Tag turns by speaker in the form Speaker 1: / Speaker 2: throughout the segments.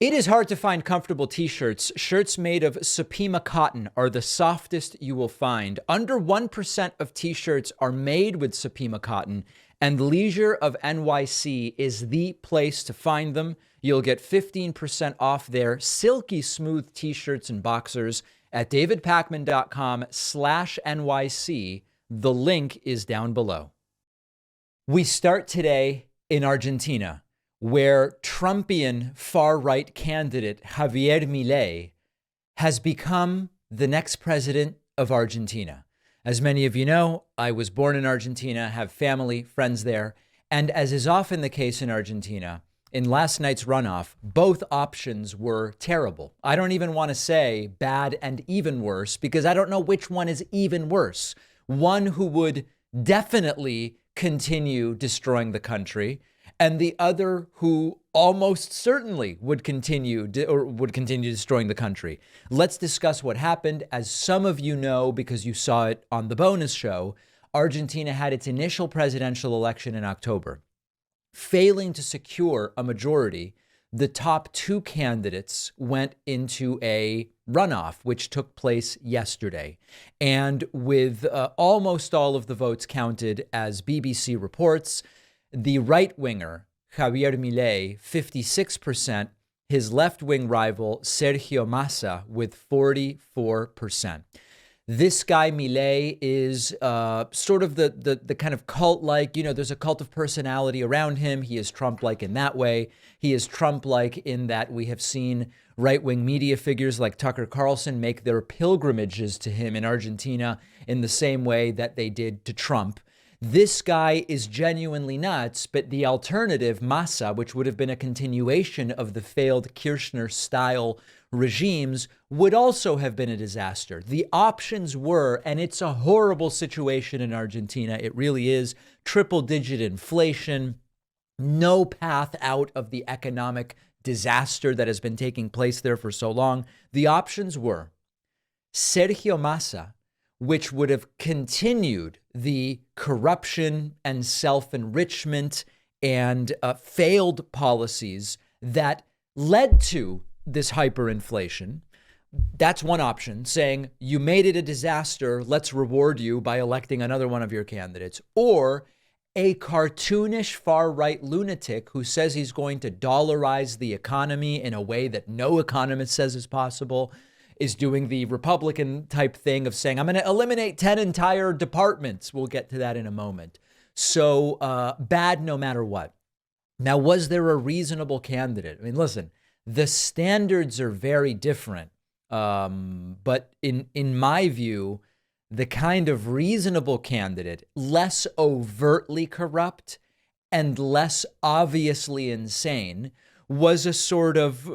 Speaker 1: It is hard to find comfortable t-shirts. Shirts made of Supima cotton are the softest you will find. Under 1% of t-shirts are made with Supima cotton, and Leisure of NYC is the place to find them. You'll get 15% off their silky smooth t-shirts and boxers at davidpakman.com/NYC. The link is down below. We start today in Argentina, where Trumpian far-right candidate Javier Milei has become the next president of Argentina. As many of you know, I was born in Argentina, have family, friends there, and as is often the case in Argentina, in last night's runoff, both options were terrible. I don't even want to say bad and even worse, because I don't know which one is even worse. One who would definitely continue destroying the country, and the other who almost certainly would continue destroying the country. Let's discuss what happened. As some of you know, because you saw it on the bonus show, Argentina had its initial presidential election in October. Failing to secure a majority, the top two candidates went into a runoff, which took place yesterday. And with almost all of the votes counted as BBC reports, the right-winger, Javier Milei, 56%, his left-wing rival, Sergio Massa, with 44%. This guy, Milei, is sort of the kind of cult-like, there's a cult of personality around him. He is Trump-like in that way. He is Trump-like in that we have seen right-wing media figures like Tucker Carlson make their pilgrimages to him in Argentina in the same way that they did to Trump. This guy is genuinely nuts, but the alternative, Massa, which would have been a continuation of the failed Kirchner-style regimes, would also have been a disaster. The options were, and it's a horrible situation in Argentina, it really is, triple-digit inflation, no path out of the economic disaster that has been taking place there for so long. The options were Sergio Massa, which would have continued the corruption and self-enrichment and failed policies that led to this hyperinflation. That's one option, saying you made it a disaster, let's reward you by electing another one of your candidates. Or a cartoonish far-right lunatic who says he's going to dollarize the economy in a way that no economist says is possible, is doing the Republican type thing of saying, I'm going to eliminate 10 entire departments. We'll get to that in a moment. So bad no matter what. Now, was there a reasonable candidate? I mean, listen, the standards are very different. But in my view, the kind of reasonable candidate, less overtly corrupt and less obviously insane, was a sort of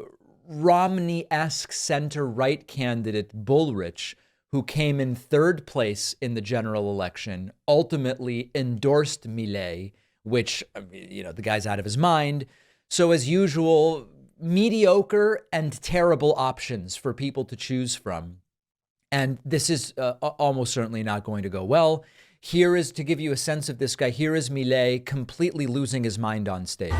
Speaker 1: Romney-esque center-right candidate, Bullrich, who came in third place in the general election, ultimately endorsed Milei, which, the guy's out of his mind. So as usual, mediocre and terrible options for people to choose from. And this is almost certainly not going to go well. Here is, to give you a sense of this guy, here is Milei completely losing his mind on stage.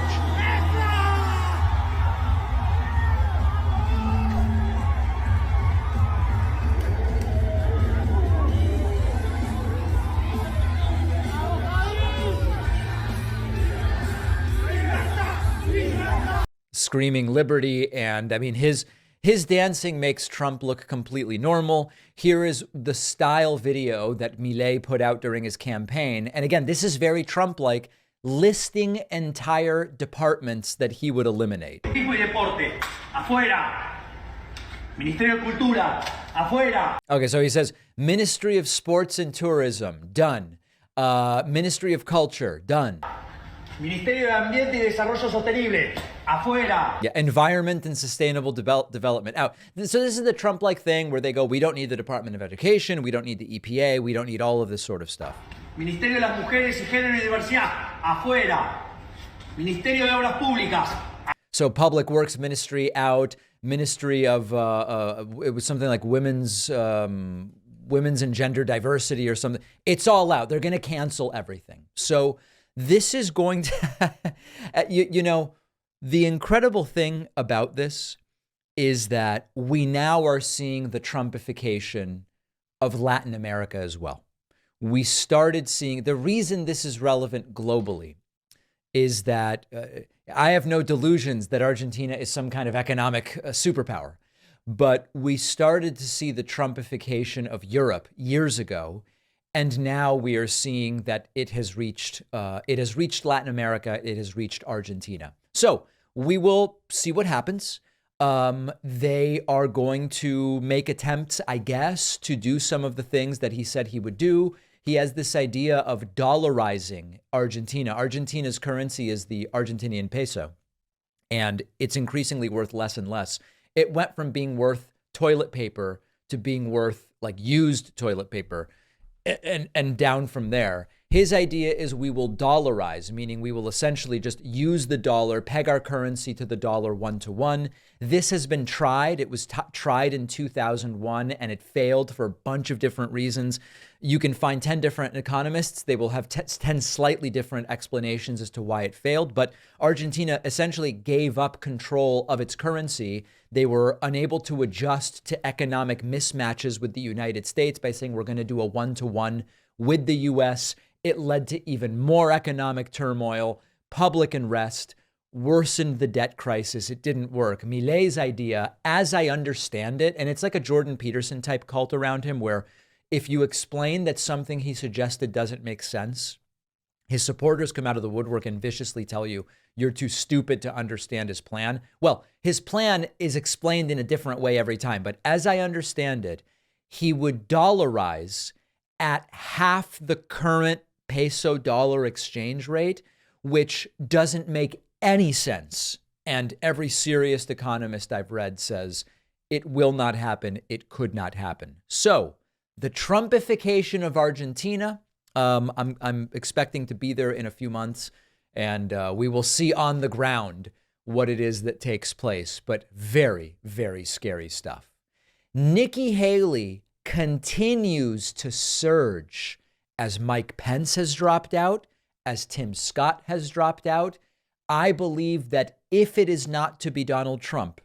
Speaker 1: Screaming liberty, and I mean his dancing makes Trump look completely normal. Here is the style video that Milei put out during his campaign, and again, this is very Trump-like, listing entire departments that he would eliminate. Okay, so he says Ministry of Sports and Tourism, done. Ministry of Culture, done.
Speaker 2: Ministerio de Ambiente y Desarrollo Sostenible, afuera.
Speaker 1: Yeah, Environment and Sustainable Development, out. So this is the Trump-like thing where they go, we don't need the Department of Education, we don't need the EPA, we don't need all of this sort of stuff.
Speaker 2: Ministerio de las Mujeres y Género y Diversidad, afuera. Ministerio de Obras Públicas.
Speaker 1: So Public Works Ministry out, Ministry of, it was something like Women's and Gender Diversity or something. It's all out. They're going to cancel everything. So this is going to, The incredible thing about this is that we now are seeing the Trumpification of Latin America as well. We started seeing, the reason this is relevant globally is that I have no delusions that Argentina is some kind of economic superpower, but we started to see the Trumpification of Europe years ago. And now we are seeing that it has reached Latin America. It has reached Argentina. So we will see what happens. They are going to make attempts, I guess, to do some of the things that he said he would do. He has this idea of dollarizing Argentina. Argentina's currency is the Argentinian peso, and it's increasingly worth less and less. It went from being worth toilet paper to being worth like used toilet paper. And down from there. His idea is we will dollarize, meaning we will essentially just use the dollar, peg our currency to the dollar 1-to-1. This has been tried. It was tried in 2001 and it failed for a bunch of different reasons. You can find 10 different economists. They will have 10 slightly different explanations as to why it failed. But Argentina essentially gave up control of its currency. They were unable to adjust to economic mismatches with the United States by saying we're going to do a 1-to-1 with the U.S. It led to even more economic turmoil, public unrest, worsened the debt crisis. It didn't work. Milei's idea, as I understand it, and it's like a Jordan Peterson type cult around him where if you explain that something he suggested doesn't make sense, his supporters come out of the woodwork and viciously tell you you're too stupid to understand his plan. Well, his plan is explained in a different way every time. But as I understand it, he would dollarize at half the current peso dollar exchange rate, which doesn't make any sense. And every serious economist I've read says it will not happen. It could not happen. So the Trumpification of Argentina, I'm expecting to be there in a few months, and we will see on the ground what it is that takes place. But very, very scary stuff. Nikki Haley continues to surge as Mike Pence has dropped out, as Tim Scott has dropped out. I believe that if it is not to be Donald Trump,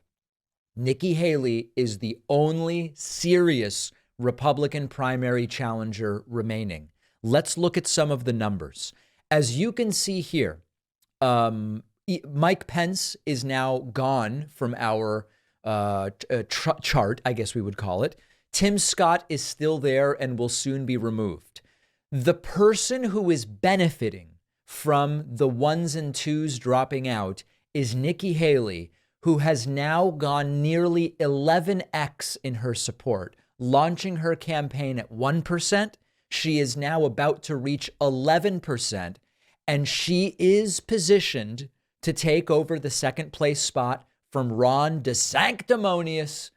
Speaker 1: Nikki Haley is the only serious Republican primary challenger remaining. Let's look at some of the numbers. As you can see here, Mike Pence is now gone from our chart, I guess we would call it. Tim Scott is still there and will soon be removed. The person who is benefiting from the ones and twos dropping out is Nikki Haley, who has now gone nearly 11x in her support, launching her campaign at 1%. She is now about to reach 11%, and she is positioned to take over the second place spot from Ron DeSanctimonious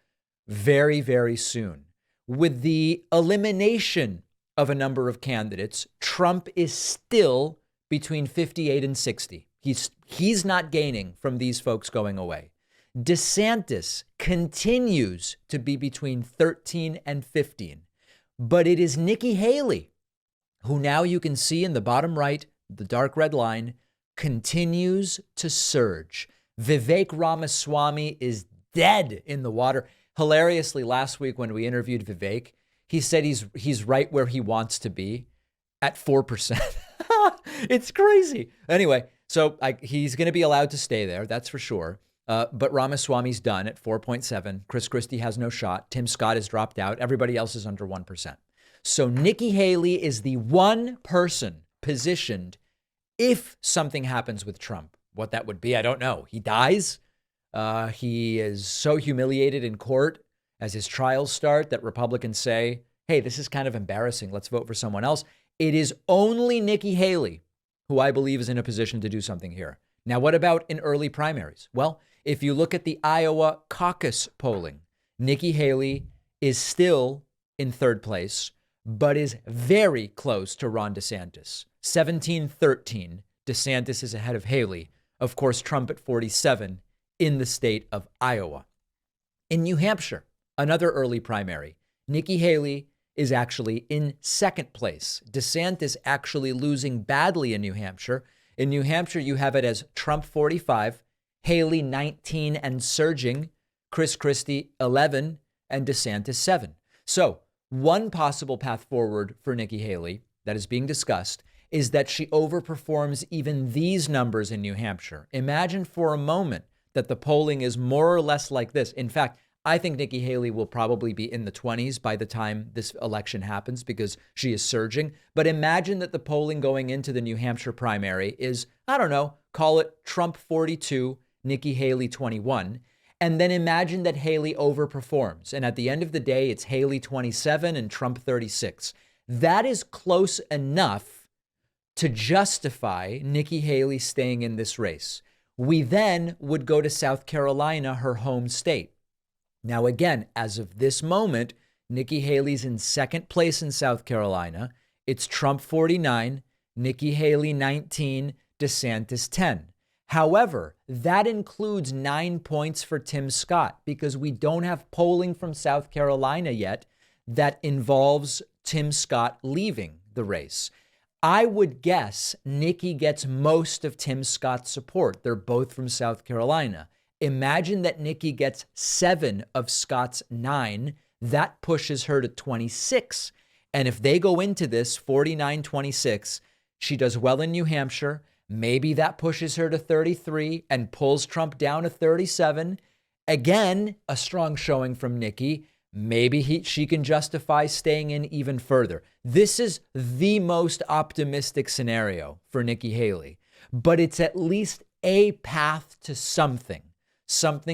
Speaker 1: very, very soon. With the elimination of a number of candidates, Trump is still between 58 and 60. He's not gaining from these folks going away. DeSantis continues to be between 13 and 15. But it is Nikki Haley, who now you can see in the bottom right, the dark red line, continues to surge. Vivek Ramaswamy is dead in the water. Hilariously, last week when we interviewed Vivek, he said he's right where he wants to be at 4%. It's crazy. Anyway, so he's going to be allowed to stay there. That's for sure. But Ramaswamy's done at 4.7. Chris Christie has no shot. Tim Scott has dropped out. Everybody else is under 1%. So Nikki Haley is the one person positioned if something happens with Trump. What that would be, I don't know. He dies. He is so humiliated in court as his trials start that Republicans say, hey, this is kind of embarrassing. Let's vote for someone else. It is only Nikki Haley who I believe is in a position to do something here. Now, what about in early primaries? Well, if you look at the Iowa caucus polling, Nikki Haley is still in third place, but is very close to Ron DeSantis. 17-13, DeSantis is ahead of Haley. Of course, Trump at 47 in the state of Iowa. In New Hampshire, another early primary, Nikki Haley is actually in second place. DeSantis actually losing badly in New Hampshire. In New Hampshire, you have it as Trump 45, Haley 19 and surging, Chris Christie 11, and DeSantis 7. So one possible path forward for Nikki Haley that is being discussed is that she overperforms even these numbers in New Hampshire. Imagine for a moment that the polling is more or less like this. In fact, I think Nikki Haley will probably be in the 20s by the time this election happens because she is surging. But imagine that the polling going into the New Hampshire primary is, I don't know, call it Trump 42, Nikki Haley 21. And then imagine that Haley overperforms. And at the end of the day, it's Haley 27 and Trump 36. That is close enough to justify Nikki Haley staying in this race. We then would go to South Carolina, her home state. Now, again, as of this moment, Nikki Haley's in second place in South Carolina. It's Trump 49, Nikki Haley 19, DeSantis 10. However, that includes 9 points for Tim Scott because we don't have polling from South Carolina yet that involves Tim Scott leaving the race. I would guess Nikki gets most of Tim Scott's support. They're both from South Carolina. Imagine that Nikki gets 7 of Scott's 9. That pushes her to 26. And if they go into this 49-26, she does well in New Hampshire. Maybe that pushes her to 33 and pulls Trump down to 37. Again, a strong showing from Nikki. Maybe she can justify staying in even further. This is the most optimistic scenario for Nikki Haley, but it's at least a path to something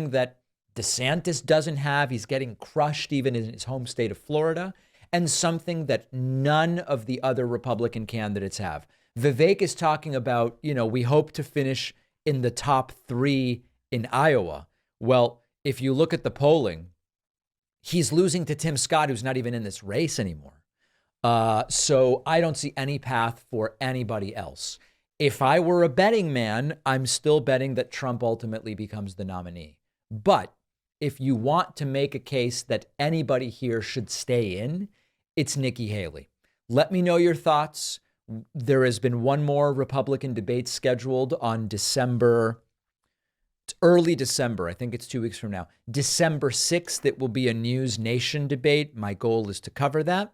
Speaker 1: that DeSantis doesn't have. He's getting crushed even in his home state of Florida, and something that none of the other Republican candidates have. Vivek is talking about, we hope to finish in the top 3 in Iowa. Well, if you look at the polling, he's losing to Tim Scott, who's not even in this race anymore. So I don't see any path for anybody else. If I were a betting man, I'm still betting that Trump ultimately becomes the nominee. But if you want to make a case that anybody here should stay in, it's Nikki Haley. Let me know your thoughts. There has been one more Republican debate scheduled on early December. I think it's 2 weeks from now. December 6th, it will be a News Nation debate. My goal is to cover that.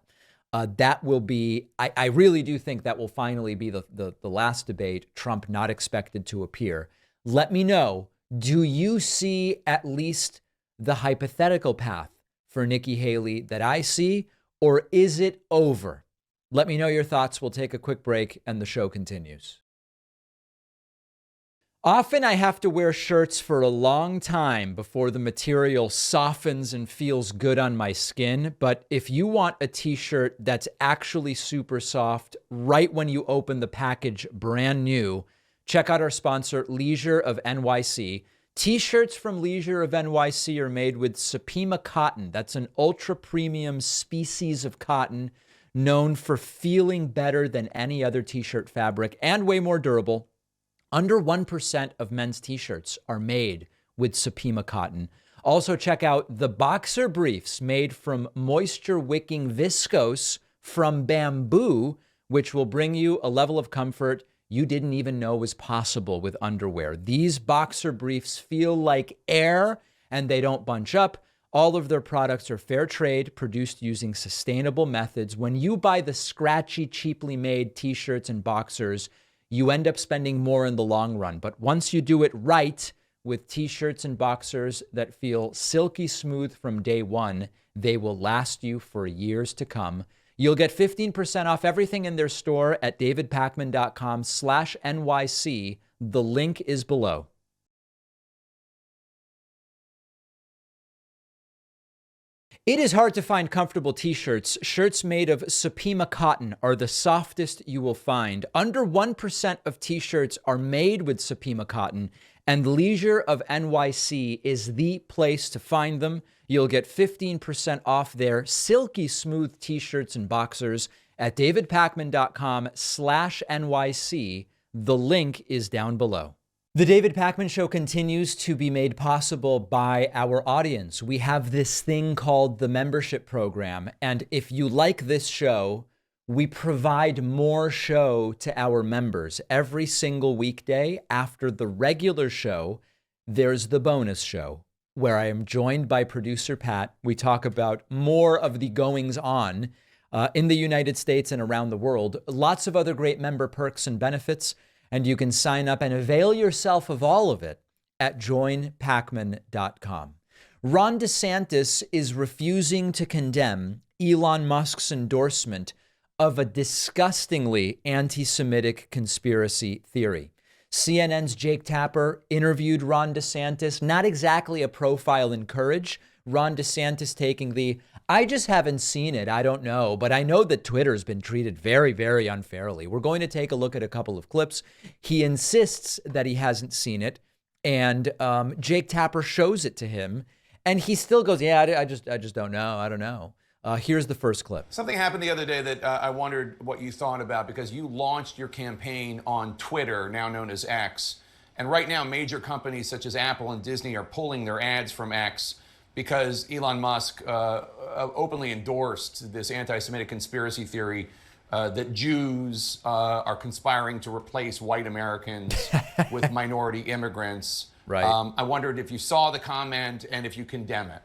Speaker 1: That will be, I really do think that will finally be the last debate. Trump not expected to appear. Let me know, do you see at least the hypothetical path for Nikki Haley that I see, or is it over? Let me know your thoughts. We'll take a quick break and the show continues. Often I have to wear shirts for a long time before the material softens and feels good on my skin. But if you want a t-shirt that's actually super soft right when you open the package brand new, check out our sponsor, Leisure of NYC. T-shirts from Leisure of NYC are made with Supima cotton. That's an ultra premium species of cotton known for feeling better than any other t-shirt fabric and way more durable. Under 1% of men's t-shirts are made with Supima cotton. Also check out the boxer briefs made from moisture-wicking viscose from bamboo, which will bring you a level of comfort you didn't even know was possible with underwear. These boxer briefs feel like air and they don't bunch up. All of their products are fair trade, produced using sustainable methods. When you buy the scratchy, cheaply made t-shirts and boxers, you end up spending more in the long run. But once you do it right with t-shirts and boxers that feel silky smooth from day one, they will last you for years to come. You'll get 15% off everything in their store at davidpakman.com/NYC. The link is below. It is hard to find comfortable t-shirts. Shirts made of Supima cotton are the softest you will find. Under 1% of t-shirts are made with Supima cotton, and Leisure of NYC is the place to find them. You'll get 15% off their silky smooth t-shirts and boxers at davidpakman.com/NYC. The link is down below. The David Pakman Show continues to be made possible by our audience. We have this thing called the membership program. And if you like this show, we provide more show to our members every single weekday after the regular show. there's the bonus show where I am joined by producer Pat. We talk about more of the goings on in the United States and around the world. Lots of other great member perks and benefits, and you can sign up and avail yourself of all of it at joinpacman.com. Ron DeSantis is refusing to condemn Elon Musk's endorsement of a disgustingly anti-Semitic conspiracy theory. CNN's Jake Tapper interviewed Ron DeSantis, not exactly a profile in courage. Ron DeSantis taking the, I just haven't seen it, I don't know, but I know that Twitter's been treated very, very unfairly. We're going to take a look at a couple of clips. He insists that he hasn't seen it, and Jake Tapper shows it to him, and he still goes, yeah, I just don't know, I don't know. Here's the first clip.
Speaker 3: Something happened the other day that I wondered what you thought about, because you launched your campaign on Twitter, now known as X. And right now, major companies such as Apple and Disney are pulling their ads from X because Elon Musk openly endorsed this anti-Semitic conspiracy theory that Jews are conspiring to replace white Americans with minority immigrants.
Speaker 1: Right.
Speaker 3: I wondered if you saw the comment and if you condemn it.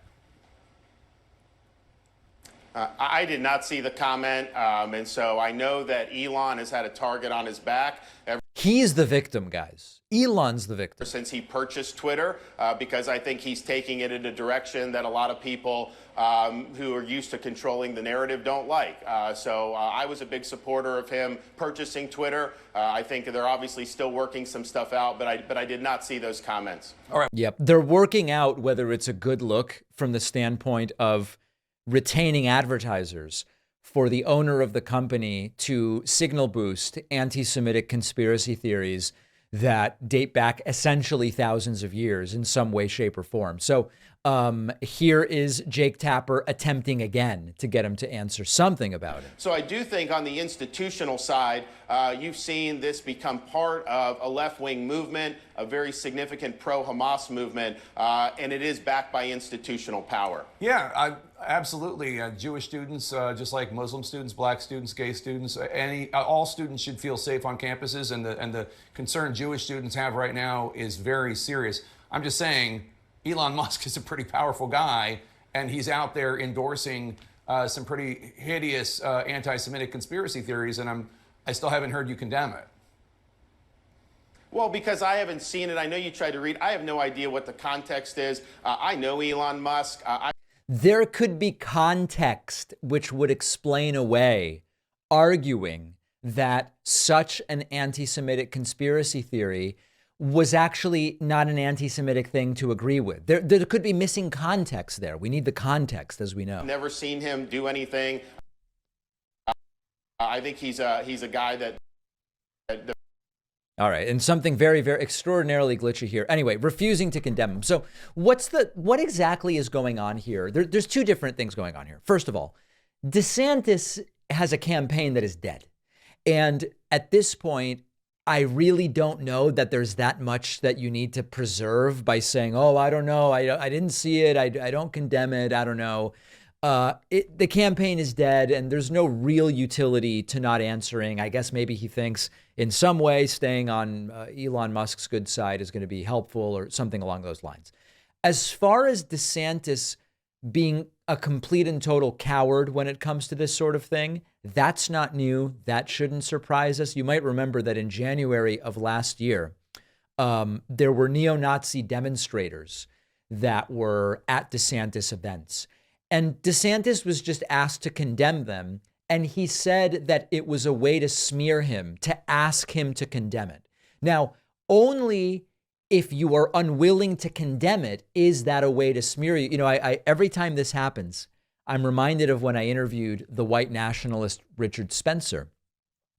Speaker 4: I did not see the comment, and so I know that Elon has had a target on his back
Speaker 1: He's the victim, guys. Elon's the victim.
Speaker 4: since he purchased Twitter, because I think he's taking it in a direction that a lot of people who are used to controlling the narrative don't like. So I was a big supporter of him purchasing Twitter. I think they're obviously still working some stuff out, but I did not see those comments.
Speaker 3: All right.
Speaker 1: Yep. They're working out whether it's a good look from the standpoint of retaining advertisers for the owner of the company to signal boost anti-Semitic conspiracy theories that date back essentially thousands of years in some way, shape, or form. So here is Jake Tapper attempting again to get him to answer something about it.
Speaker 4: So I do think on the institutional side, you've seen this become part of a left-wing movement, a very significant pro-Hamas movement, and it is backed by institutional power.
Speaker 3: Yeah, absolutely. Jewish students, just like Muslim students, black students, gay students, all students should feel safe on campuses, and the concern Jewish students have right now is very serious. I'm just saying, Elon Musk is a pretty powerful guy, and he's out there endorsing some pretty hideous anti-Semitic conspiracy theories, and I still haven't heard you condemn it.
Speaker 4: Well, because I haven't seen it. I know you tried to read. I have no idea what the context is. I know Elon Musk.
Speaker 1: There could be context which would explain away arguing that such an anti-Semitic conspiracy theory was actually not an anti-Semitic thing to agree with. There could be missing context there. We need the context, as we know.
Speaker 4: Never seen him do anything. I think he's a guy that
Speaker 1: All right, and something very, very extraordinarily glitchy here. Anyway, refusing to condemn him. So what exactly is going on here? There's two different things going on here. First of all, DeSantis has a campaign that is dead. And at this point, I really don't know that there's that much that you need to preserve by saying, oh, I don't know, I didn't see it, I don't condemn it, I don't know. The campaign is dead, and there's no real utility to not answering. I guess maybe he thinks in some way staying on Elon Musk's good side is going to be helpful or something along those lines. As far as DeSantis being a complete and total coward when it comes to this sort of thing, that's not new. That shouldn't surprise us. You might remember that in January of last year, there were neo-Nazi demonstrators that were at DeSantis events. And DeSantis was just asked to condemn them. And he said that it was a way to smear him, to ask him to condemn it. Now, only if you are unwilling to condemn it is that a way to smear you. You know, I every time this happens, I'm reminded of when I interviewed the white nationalist Richard Spencer.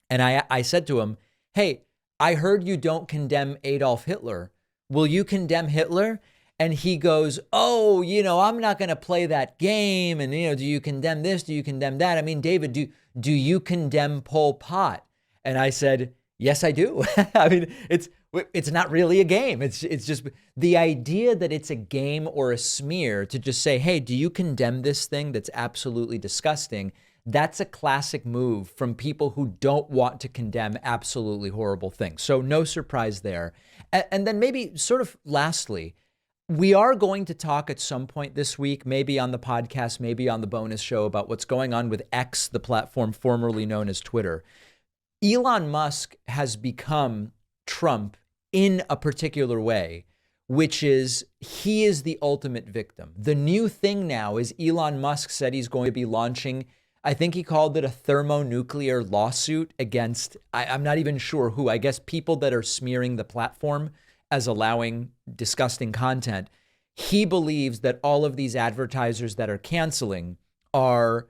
Speaker 1: And I said to him, hey, I heard you don't condemn Adolf Hitler. Will you condemn Hitler? And he goes, oh, I'm not going to play that game. And, do you condemn this? Do you condemn that? I mean, David, do you condemn Pol Pot? And I said, yes, I do. I mean, it's not really a game. It's just the idea that it's a game or a smear to just say, hey, do you condemn this thing that's absolutely disgusting? That's a classic move from people who don't want to condemn absolutely horrible things. So no surprise there. And then maybe sort of lastly, we are going to talk at some point this week, maybe on the podcast, maybe on the bonus show, about what's going on with X, the platform formerly known as Twitter. Elon Musk has become Trump in a particular way, which is he is the ultimate victim. The new thing now is Elon Musk said he's going to be launching, I think he called it a thermonuclear lawsuit against, I'm not even sure who, I guess people that are smearing the platform as allowing disgusting content. He believes that all of these advertisers that are canceling are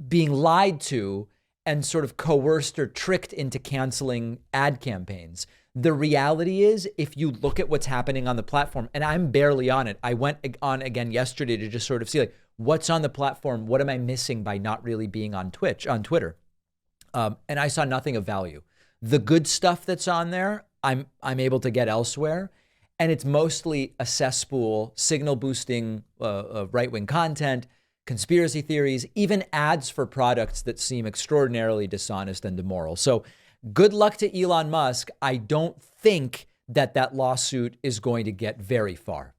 Speaker 1: being lied to and sort of coerced or tricked into canceling ad campaigns. The reality is, if you look at what's happening on the platform, and I'm barely on it, I went on again yesterday to just sort of see like what's on the platform, what am I missing by not really being on Twitter, and I saw nothing of value. The good stuff that's on there, I'm able to get elsewhere, and it's mostly a cesspool, signal boosting, right-wing content, conspiracy theories, even ads for products that seem extraordinarily dishonest and immoral. So good luck to Elon Musk. I don't think that lawsuit is going to get very far.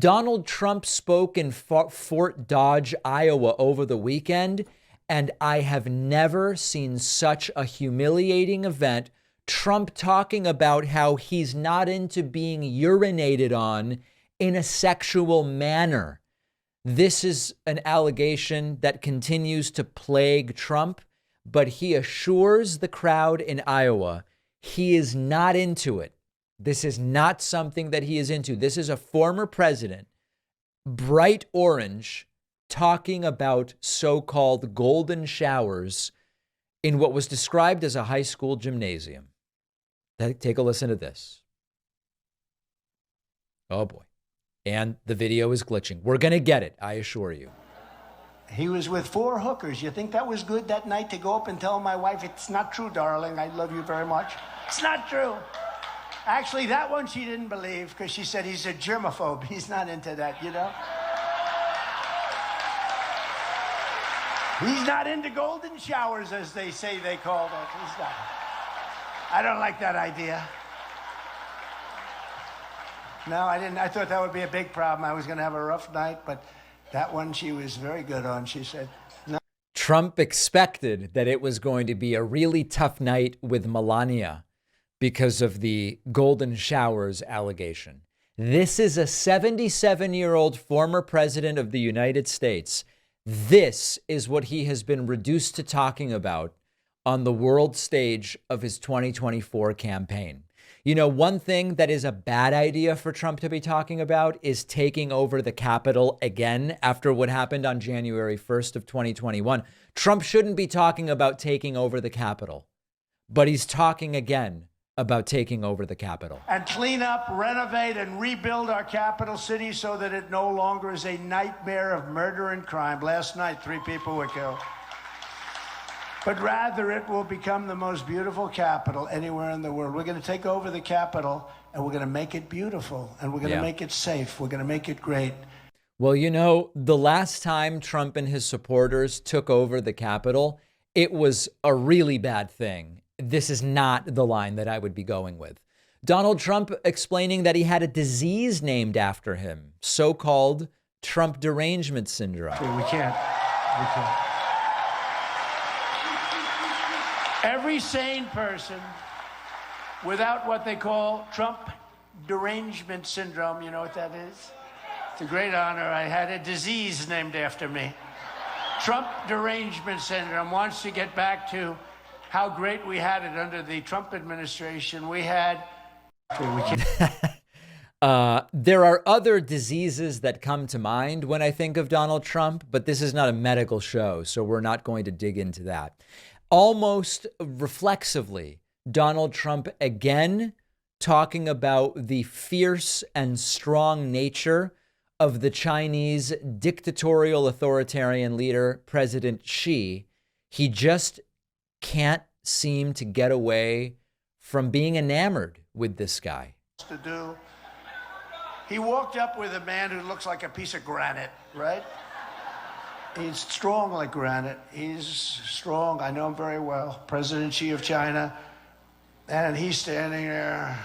Speaker 1: Donald Trump spoke in Fort Dodge, Iowa over the weekend, and I have never seen such a humiliating event. Trump talking about how he's not into being urinated on in a sexual manner. This is an allegation that continues to plague Trump, but he assures the crowd in Iowa he is not into it. This is not something that he is into. This is a former president, bright orange, talking about so-called golden showers in what was described as a high school gymnasium. Take a listen to this. Oh boy. And the video is glitching. We're going to get it, I assure you.
Speaker 5: He was with 4 hookers. You think that was good that night to go up and tell my wife, it's not true, darling, I love you very much? It's not true. Actually, that one she didn't believe because she said he's a germaphobe. He's not into that, you know? He's not into golden showers, as they say they call that. He's not. I don't like that idea. No, I didn't. I thought that would be a big problem. I was going to have a rough night, but that one she was very good on. She said, no.
Speaker 1: Trump expected that it was going to be a really tough night with Melania because of the golden showers allegation. This is a 77-year-old former president of the United States. This is what he has been reduced to talking about on the world stage of his 2024 campaign. You know, one thing that is a bad idea for Trump to be talking about is taking over the Capitol again after what happened on January 1st of 2021. Trump shouldn't be talking about taking over the Capitol, but he's talking again about taking over the Capitol.
Speaker 5: And clean up, renovate, and rebuild our capital city so that it no longer is a nightmare of murder and crime. Last night, 3 people were killed. But rather, it will become the most beautiful capital anywhere in the world. We're going to take over the Capitol, and we're going to make it beautiful, and we're going to make it safe. We're going to make it great.
Speaker 1: Well, you know, the last time Trump and his supporters took over the Capitol, it was a really bad thing. This is not the line that I would be going with. Donald Trump explaining that he had a disease named after him, so-called Trump derangement syndrome.
Speaker 5: We can't. Every sane person without what they call Trump derangement syndrome, you know what that is? It's a great honor. I had a disease named after me. Trump derangement syndrome wants to get back to how great we had it under the Trump administration. We had...
Speaker 1: There are other diseases that come to mind when I think of Donald Trump, but this is not a medical show, so we're not going to dig into that. Almost reflexively, Donald Trump again talking about the fierce and strong nature of the Chinese dictatorial authoritarian leader, President Xi. He just can't seem to get away from being enamored with this guy.
Speaker 5: To do. He walked up with a man who looks like a piece of granite, right? He's strong like granite. He's strong. I know him very well. President Xi of China. And he's standing there.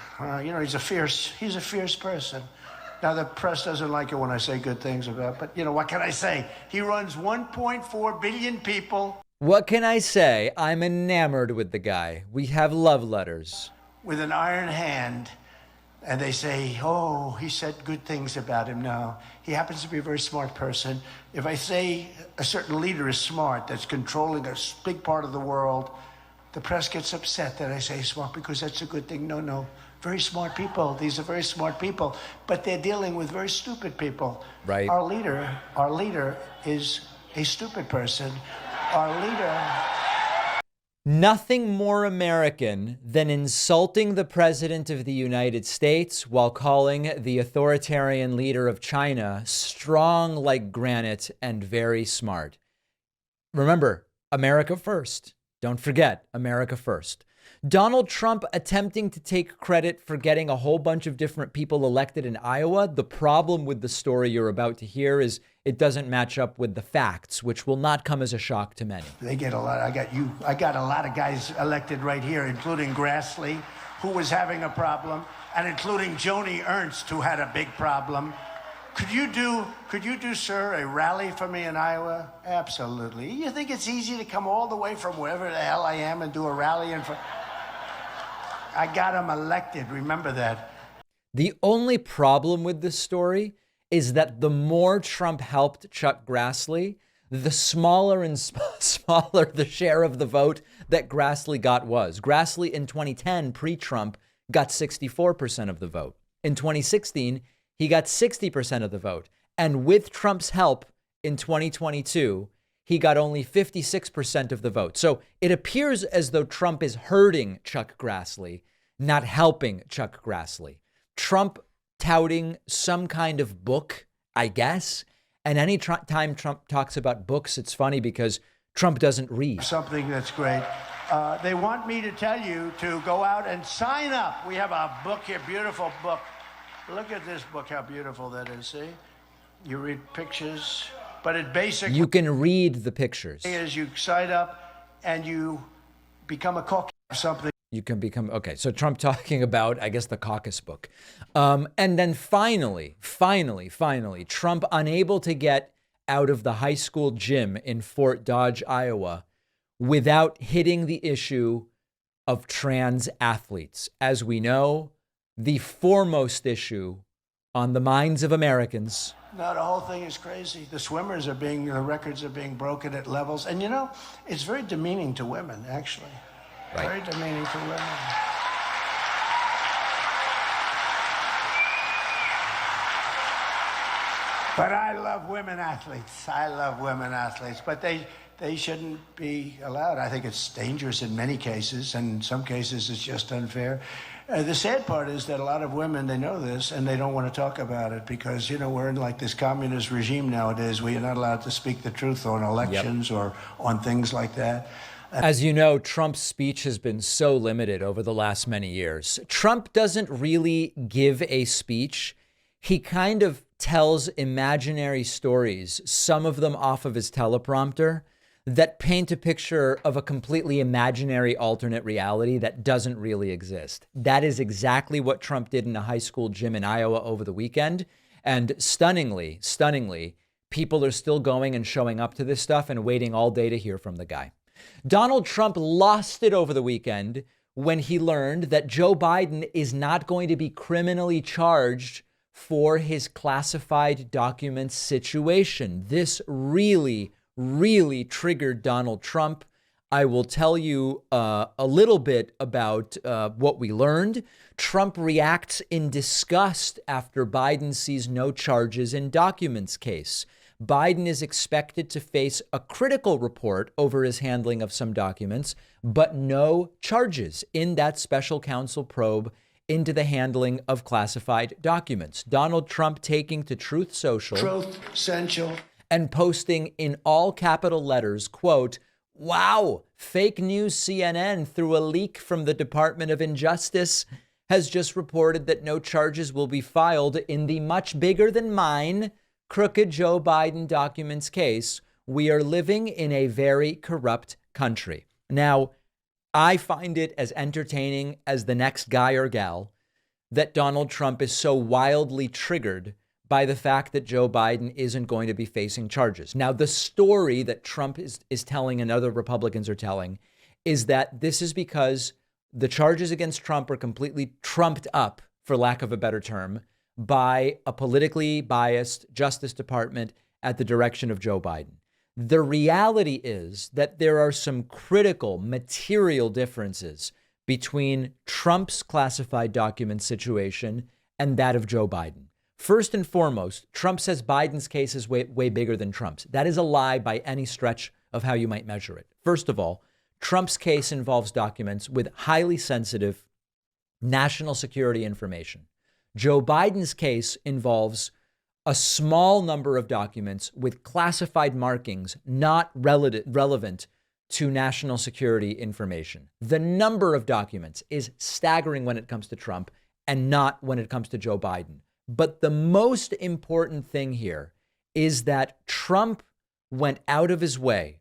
Speaker 5: You know, he's a fierce person. Now, the press doesn't like it when I say good things about, but, you know, what can I say? He runs 1.4 billion people.
Speaker 1: What can I say? I'm enamored with the guy. We have love letters.
Speaker 5: With an iron hand. And they say, oh, he said good things about him. No, he happens to be a very smart person. If I say a certain leader is smart, that's controlling a big part of the world, the press gets upset that I say smart because that's a good thing. No. Very smart people. These are very smart people. But they're dealing with very stupid people.
Speaker 1: Right.
Speaker 5: Our leader is a stupid person. Our leader...
Speaker 1: Nothing more American than insulting the president of the United States while calling the authoritarian leader of China strong like granite and very smart. Remember, America first. Don't forget, America first. Donald Trump attempting to take credit for getting a whole bunch of different people elected in Iowa. The problem with the story you're about to hear is it doesn't match up with the facts, which will not come as a shock to many.
Speaker 5: They get a lot. I got a lot of guys elected right here, including Grassley, who was having a problem, and including Joni Ernst, who had a big problem. Could you do, sir, a rally for me in Iowa? Absolutely. You think it's easy to come all the way from wherever the hell I am and do a rally in front? I got him elected. Remember that.
Speaker 1: The only problem with this story is that the more Trump helped Chuck Grassley, the smaller and smaller the share of the vote that Grassley got was. Grassley in 2010, pre-Trump, got 64% of the vote. In 2016, he got 60% of the vote. And with Trump's help in 2022, he got only 56% of the vote. So it appears as though Trump is hurting Chuck Grassley, not helping Chuck Grassley. Trump touting some kind of book, I guess. And any time Trump talks about books, it's funny because Trump doesn't read.
Speaker 5: Something that's great. They want me to tell you to go out and sign up. We have a book here, beautiful book. Look at this book, how beautiful that is, see? You read pictures, but it basically...
Speaker 1: You can read the pictures.
Speaker 5: ...is you sign up and you become a caucus of something.
Speaker 1: You can become, okay, so Trump talking about, I guess, the caucus book. And then finally, Trump unable to get out of the high school gym in Fort Dodge, Iowa, without hitting the issue of trans athletes. As we know, the foremost issue on the minds of Americans.
Speaker 5: No, the whole thing is crazy. The records are being broken at levels. And you know, it's very demeaning to women, actually. Right. Very demeaning to women. But I love women athletes. But they shouldn't be allowed. I think it's dangerous in many cases, and in some cases it's just unfair. The sad part is that a lot of women, they know this, and they don't want to talk about it because, you know, we're in like this communist regime nowadays where you're not allowed to speak the truth on elections or on things like that.
Speaker 1: As you know, Trump's speech has been so limited over the last many years. Trump doesn't really give a speech. He kind of tells imaginary stories, some of them off of his teleprompter, that paint a picture of a completely imaginary alternate reality that doesn't really exist. That is exactly what Trump did in a high school gym in Iowa over the weekend. And stunningly, people are still going and showing up to this stuff and waiting all day to hear from the guy. Donald Trump lost it over the weekend when he learned that Joe Biden is not going to be criminally charged for his classified documents situation. This really triggered Donald Trump. I will tell you a little bit about what we learned. Trump reacts in disgust after Biden sees no charges in documents case. Biden is expected to face a critical report over his handling of some documents, but no charges in that special counsel probe into the handling of classified documents. Donald Trump taking to Truth Social.
Speaker 5: Truth Central.
Speaker 1: And posting in all capital letters, quote, "Wow, fake news CNN through a leak from the Department of Injustice has just reported that no charges will be filed in the much bigger than mine crooked Joe Biden documents case, we are living in a very corrupt country. Now, I find it as entertaining as the next guy or gal that Donald Trump is so wildly triggered by the fact that Joe Biden isn't going to be facing charges. Now, the story that Trump is telling and other Republicans are telling is that this is because the charges against Trump are completely trumped up, for lack of a better term, by a politically biased Justice Department at the direction of Joe Biden. The reality is that there are some critical material differences between Trump's classified document situation and that of Joe Biden. First and foremost, Trump says Biden's case is way bigger than Trump's. That is a lie by any stretch of how you might measure it. First of all, Trump's case involves documents with highly sensitive national security information. Joe Biden's case involves a small number of documents with classified markings not relevant to national security information. The number of documents is staggering when it comes to Trump and not when it comes to Joe Biden. But the most important thing here is that Trump went out of his way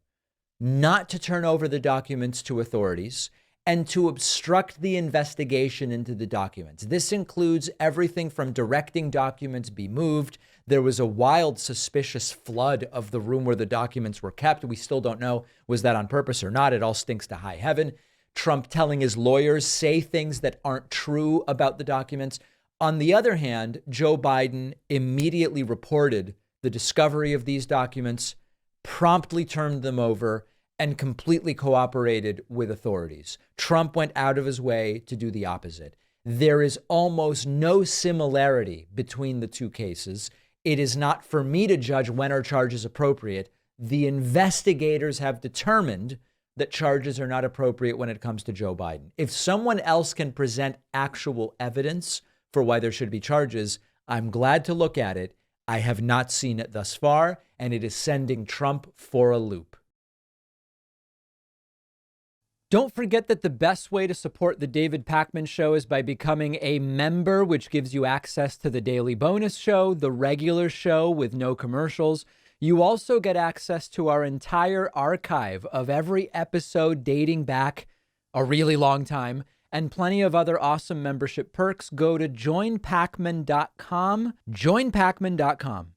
Speaker 1: not to turn over the documents to authorities and to obstruct the investigation into the documents. This includes everything from directing documents be moved. There was a wild, suspicious flood of the room where the documents were kept. We still don't know, was that on purpose or not? It all stinks to high heaven. Trump telling his lawyers, say things that aren't true about the documents. On the other hand, Joe Biden immediately reported the discovery of these documents, promptly turned them over, and completely cooperated with authorities. Trump went out of his way to do the opposite. There is almost no similarity between the two cases. It is not for me to judge when are charges appropriate. The investigators have determined that charges are not appropriate when it comes to Joe Biden. If someone else can present actual evidence for why there should be charges, I'm glad to look at it. I have not seen it thus far, and it is sending Trump for a loop. Don't forget that the best way to support the David Pakman Show is by becoming a member, which gives you access to the daily bonus show, the regular show with no commercials. You also get access to our entire archive of every episode dating back a really long time, and plenty of other awesome membership perks. Go to joinpakman.com, joinpakman.com.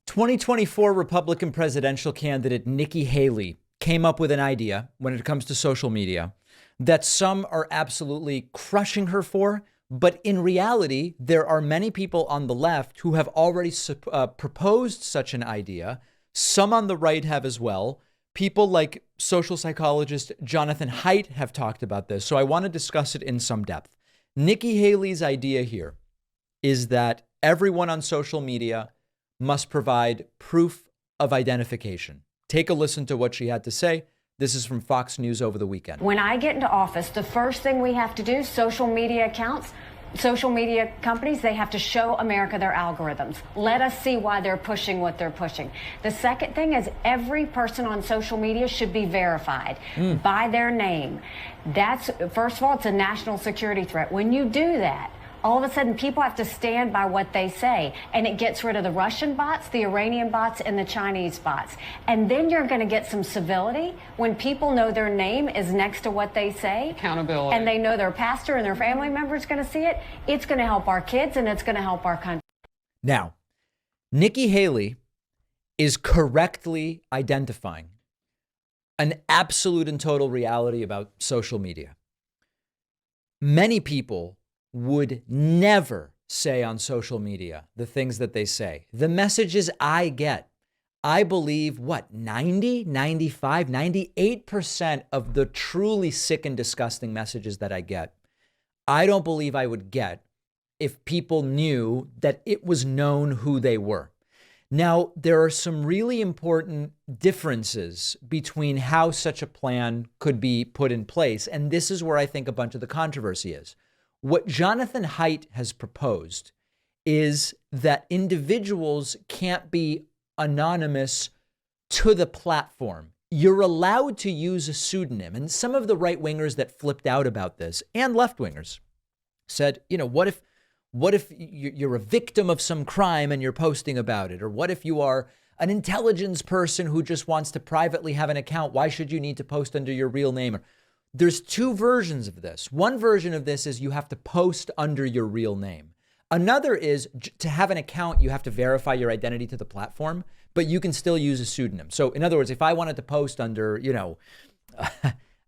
Speaker 1: 2024 Republican presidential candidate Nikki Haley came up with an idea when it comes to social media that some are absolutely crushing her for, but in reality, there are many people on the left who have already proposed such an idea. Some on the right have as well. People like social psychologist Jonathan Haidt have talked about this, so I want to discuss it in some depth. Nikki Haley's idea here is that everyone on social media must provide proof of identification. Take a listen to what she had to say. This is from Fox News over the weekend.
Speaker 6: When I get into office, the first thing we have to do, social media accounts, social media companies, they have to show America their algorithms. Let us see why they're pushing what they're pushing. The second thing is every person on social media should be verified by their name. That's, first of all, it's a national security threat. When you do that, all of a sudden people have to stand by what they say, and it gets rid of the Russian bots, the Iranian bots, and the Chinese bots. And then you're going to get some civility when people know their name is next to what they say.
Speaker 7: Accountability.
Speaker 6: And they know their pastor and their family member is going to see it. It's going to help our kids, and it's going to help our country.
Speaker 1: Now, Nikki Haley is correctly identifying an absolute and total reality about social media. Many people would never say on social media the things that they say. The messages I get, I believe, 90, 95, 98% of the truly sick and disgusting messages that I get, I don't believe I would get if people knew that it was known who they were. Now, there are some really important differences between how such a plan could be put in place, and this is where I think a bunch of the controversy is. What Jonathan Haidt has proposed is that individuals can't be anonymous to the platform. You're allowed to use a pseudonym. And some of the right wingers that flipped out about this, and left wingers, said, what if you're a victim of some crime and you're posting about it? Or what if you are an intelligence person who just wants to privately have an account. Why should you need to post under your real name? There's two versions of this. One version of this is you have to post under your real name. Another is to have an account, you have to verify your identity to the platform, but you can still use a pseudonym. So in other words, if I wanted to post under,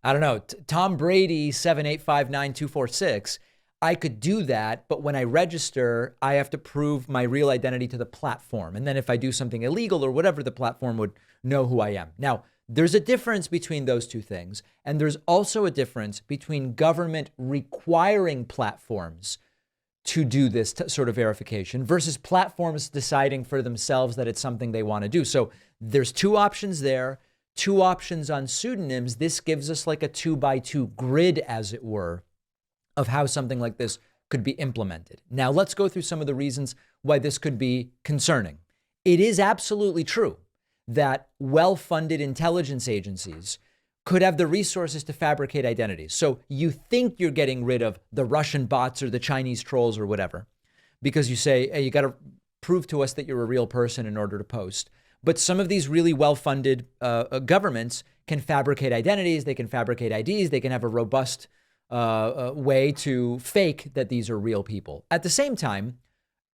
Speaker 1: I don't know, Tom Brady 7859246, I could do that. But when I register, I have to prove my real identity to the platform. And then if I do something illegal or whatever, the platform would know who I am. Now, there's a difference between those two things. And there's also a difference between government requiring platforms to do this sort of verification versus platforms deciding for themselves that it's something they want to do. So there's two options there, two options on pseudonyms. This gives us like a 2x2 grid, as it were, of how something like this could be implemented. Now, let's go through some of the reasons why this could be concerning. It is absolutely true that well-funded intelligence agencies could have the resources to fabricate identities. So you think you're getting rid of the Russian bots or the Chinese trolls or whatever, because you say, hey, you got to prove to us that you're a real person in order to post. But some of these really well-funded governments can fabricate identities. They can fabricate IDs. They can have a robust way to fake that these are real people. At the same time,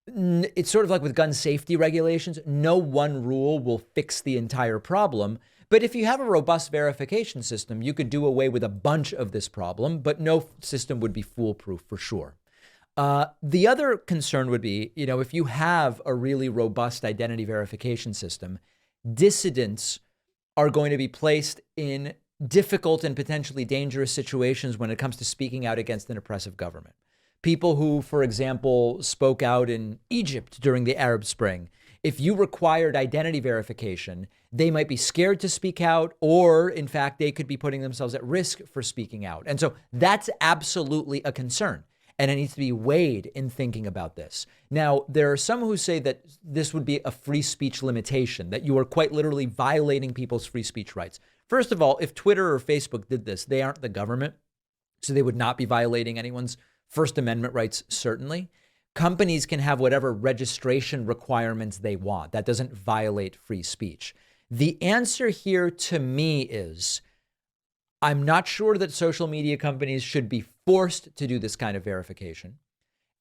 Speaker 1: it's sort of like with gun safety regulations. No one rule will fix the entire problem. But if you have a robust verification system, you could do away with a bunch of this problem, but no system would be foolproof for sure. The other concern would be, if you have a really robust identity verification system, dissidents are going to be placed in difficult and potentially dangerous situations when it comes to speaking out against an oppressive government. People who, for example, spoke out in Egypt during the Arab Spring, if you required identity verification, they might be scared to speak out, or in fact, they could be putting themselves at risk for speaking out. And so that's absolutely a concern. And it needs to be weighed in thinking about this. Now, there are some who say that this would be a free speech limitation, that you are quite literally violating people's free speech rights. First of all, if Twitter or Facebook did this, they aren't the government, so they would not be violating anyone's First Amendment rights, certainly. Companies can have whatever registration requirements they want. That doesn't violate free speech. The answer here to me is, I'm not sure that social media companies should be forced to do this kind of verification.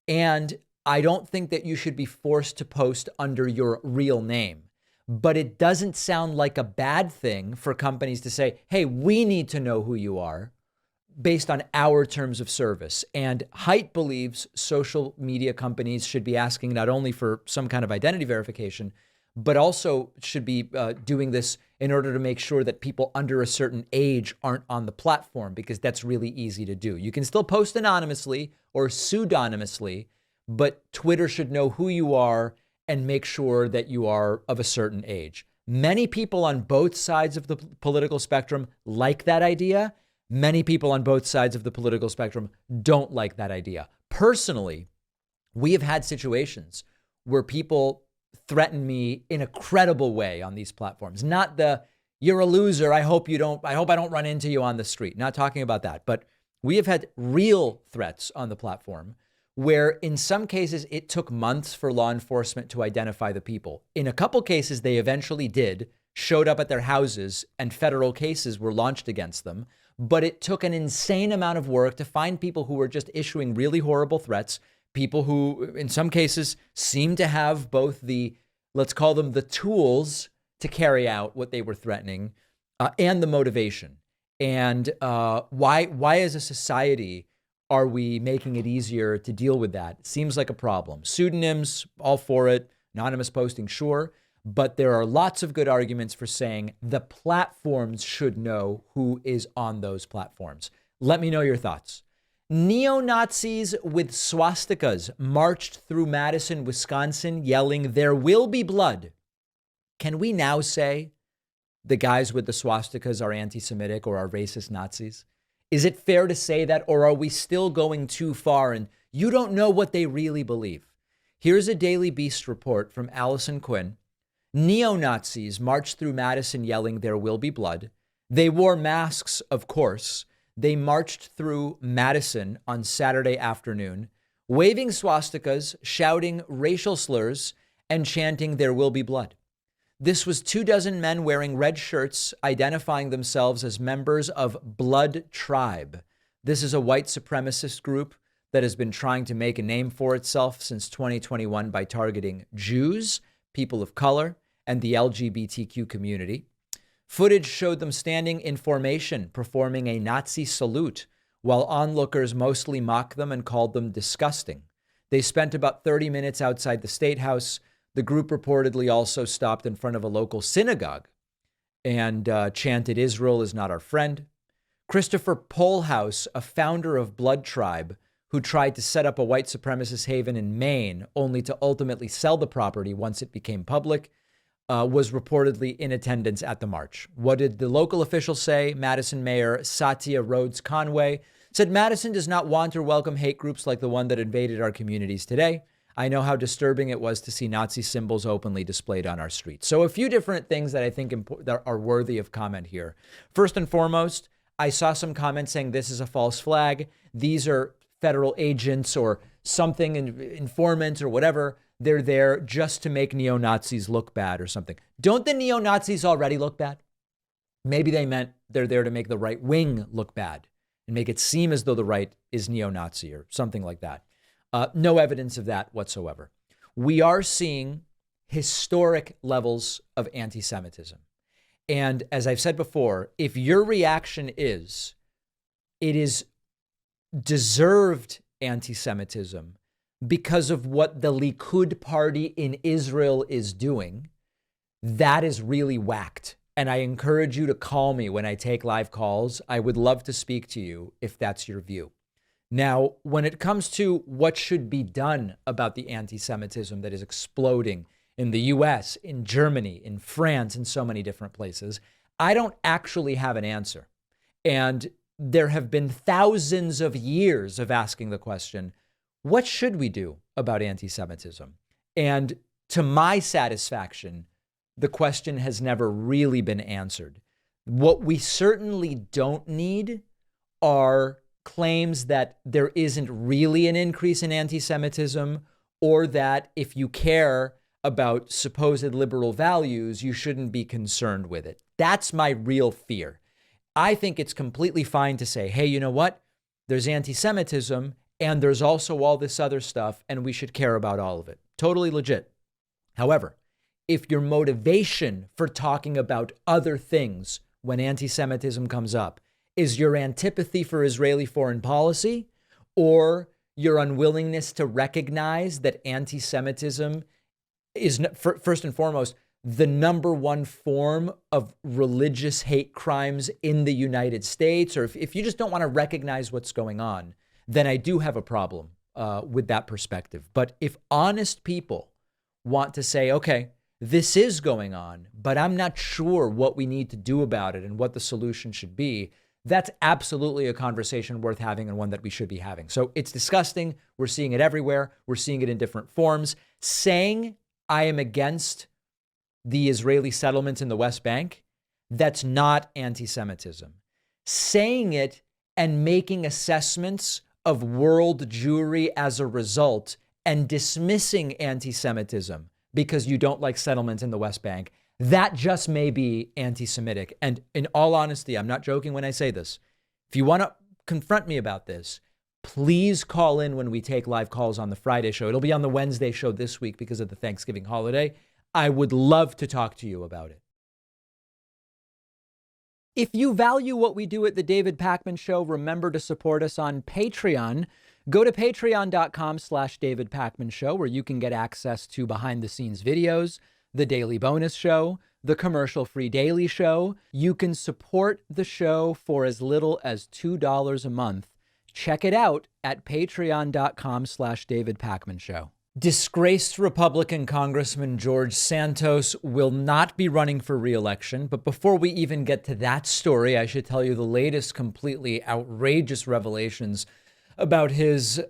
Speaker 1: And I don't think that you should be forced to post under your real name. But it doesn't sound like a bad thing for companies to say, hey, we need to know who you are based on our terms of service. And Haidt believes social media companies should be asking not only for some kind of identity verification, but also should be doing this in order to make sure that people under a certain age aren't on the platform, because that's really easy to do. You can still post anonymously or pseudonymously, but Twitter should know who you are and make sure that you are of a certain age. Many people on both sides of the political spectrum like that idea. Many people on both sides of the political spectrum don't like that idea. Personally, we have had situations where people threaten me in a credible way on these platforms. Not the, you're a loser, I hope I don't run into you on the street. Not talking about that. But we have had real threats on the platform where in some cases it took months for law enforcement to identify the people. In a couple cases, they eventually did, showed up at their houses, and federal cases were launched against them. But it took an insane amount of work to find people who were just issuing really horrible threats, people who in some cases seemed to have both the, let's call them the tools to carry out what they were threatening, and the motivation. And why as a society are we making it easier to deal with that? It seems like a problem. Pseudonyms, all for it. Anonymous posting, sure. But there are lots of good arguments for saying the platforms should know who is on those platforms. Let me know your thoughts. Neo-Nazis with swastikas marched through Madison, Wisconsin, yelling, "There will be blood." Can we now say the guys with the swastikas are anti-Semitic or are racist Nazis? Is it fair to say that, or are we still going too far and you don't know what they really believe? Here's a Daily Beast report from Allison Quinn. Neo-Nazis marched through Madison yelling, "There will be blood." They wore masks, of course. They marched through Madison on Saturday afternoon, waving swastikas, shouting racial slurs, and chanting, "There will be blood." This was 24 men wearing red shirts, identifying themselves as members of Blood Tribe. This is a white supremacist group that has been trying to make a name for itself since 2021 by targeting Jews, people of color, and the LGBTQ community. Footage showed them standing in formation, performing a Nazi salute, while onlookers mostly mocked them and called them disgusting. They spent about 30 minutes outside the State House. The group reportedly also stopped in front of a local synagogue and chanted, "Israel is not our friend." Christopher Polhouse, a founder of Blood Tribe, who tried to set up a white supremacist haven in Maine, only to ultimately sell the property once it became public, was reportedly in attendance at the march. What did the local officials say? Madison Mayor Satya Rhodes Conway said, "Madison does not want or welcome hate groups like the one that invaded our communities today. I know how disturbing it was to see Nazi symbols openly displayed on our streets." So a few different things that I think that are worthy of comment here. First and foremost, I saw some comments saying this is a false flag. These are federal agents or something, informants or whatever. They're there just to make neo-Nazis look bad or something. Don't the neo-Nazis already look bad? Maybe they meant they're there to make the right wing look bad and make it seem as though the right is neo-Nazi or something like that. No evidence of that whatsoever. We are seeing historic levels of anti-Semitism. And as I've said before, if your reaction is, it is deserved anti-Semitism because of what the Likud party in Israel is doing, that is really whacked. And I encourage you to call me when I take live calls. I would love to speak to you if that's your view. Now, when it comes to what should be done about the anti-Semitism that is exploding in the US, in Germany, in France, in so many different places, I don't actually have an answer. And there have been thousands of years of asking the question, what should we do about anti-Semitism? And to my satisfaction, the question has never really been answered. What we certainly don't need are claims that there isn't really an increase in anti-Semitism, or that if you care about supposed liberal values, you shouldn't be concerned with it. That's my real fear. I think it's completely fine to say, hey, you know what? There's anti-Semitism and there's also all this other stuff, and we should care about all of it. Totally legit. However, if your motivation for talking about other things when anti-Semitism comes up is your antipathy for Israeli foreign policy, or your unwillingness to recognize that anti-Semitism is, first and foremost, the number one form of religious hate crimes in the United States, or if you just don't want to recognize what's going on, then I do have a problem with that perspective. But if honest people want to say, okay, this is going on, but I'm not sure what we need to do about it and what the solution should be, that's absolutely a conversation worth having and one that we should be having. So it's disgusting. We're seeing it everywhere. We're seeing it in different forms. Saying I am against the Israeli settlements in the West Bank, that's not anti-Semitism. Saying it and making assessments of world Jewry as a result and dismissing anti-Semitism because you don't like settlements in the West Bank, that just may be anti-Semitic. And in all honesty, I'm not joking when I say this. If you want to confront me about this, please call in when we take live calls on the Friday show. It'll be on the Wednesday show this week because of the Thanksgiving holiday. I would love to talk to you about it. If you value what we do at the David Pakman Show, remember to support us on Patreon. Go to patreon.com/David Pakman Show, where you can get access to behind the scenes videos, the daily bonus show, the commercial-free daily show. You can support the show for as little as $2 a month. Check it out at patreon.com/David Pakman Show. Disgraced Republican Congressman George Santos will not be running for re-election. But before we even get to that story, I should tell you the latest completely outrageous revelations about his